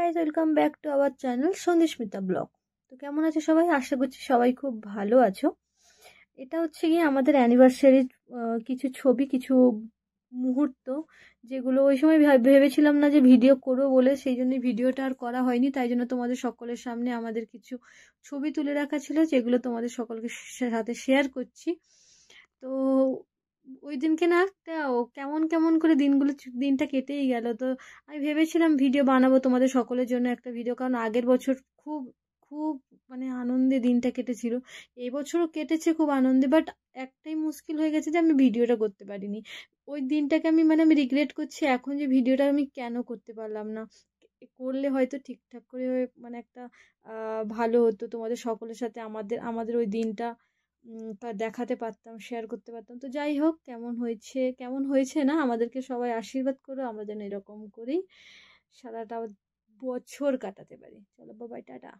Guys, welcome back to our channel Sandhismita blog. তো কেমন আছো সবাই? আশা করছি সবাই খুব ভালো আছো। এটা হচ্ছে গিয়ে আমাদের অ্যানিভার্সারির কিছু ছবি, কিছু মুহূর্ত, যেগুলো ওই সময় ভেবেছিলাম না যে ভিডিও করবো বলে, সেই জন্য ভিডিওটা আর করা হয়নি। তাই জন্য তোমাদের সকলের সামনে আমাদের কিছু ছবি তুলে রাখা ছিল, যেগুলো তোমাদের সকলকে সাথে শেয়ার করছি। তো ওই দিনকে না একটা কেমন কেমন করে দিনটা কেটেই গেল। তো আমি ভেবেছিলাম ভিডিও বানাবো তোমাদের সকলের জন্য একটা ভিডিও, কারণ আগের বছর খুব খুব মানে আনন্দে দিনটা কেটেছিল। এই বছরও কেটেছে খুব আনন্দে, বাট একটাই মুশকিল হয়ে গেছে যে আমি ভিডিওটা করতে পারিনি। ওই দিনটাকে আমি রিগ্রেট করছি এখন, যে ভিডিওটা আমি কেন করতে পারলাম না। করলে হয়তো ঠিকঠাক করে মানে একটা ভালো হতো, তোমাদের সকলের সাথে আমাদের আমাদের ওই দিনটা তা দেখাতে পারতাম, শেয়ার করতে পারতাম। তো যাই হোক, কেমন হয়েছে না, আমাদেরকে সবাই আশীর্বাদ করো, আমরা যেন এরকম করেই সারাটা বছর কাটাতে পারি। চলো বাবাই, টাটা।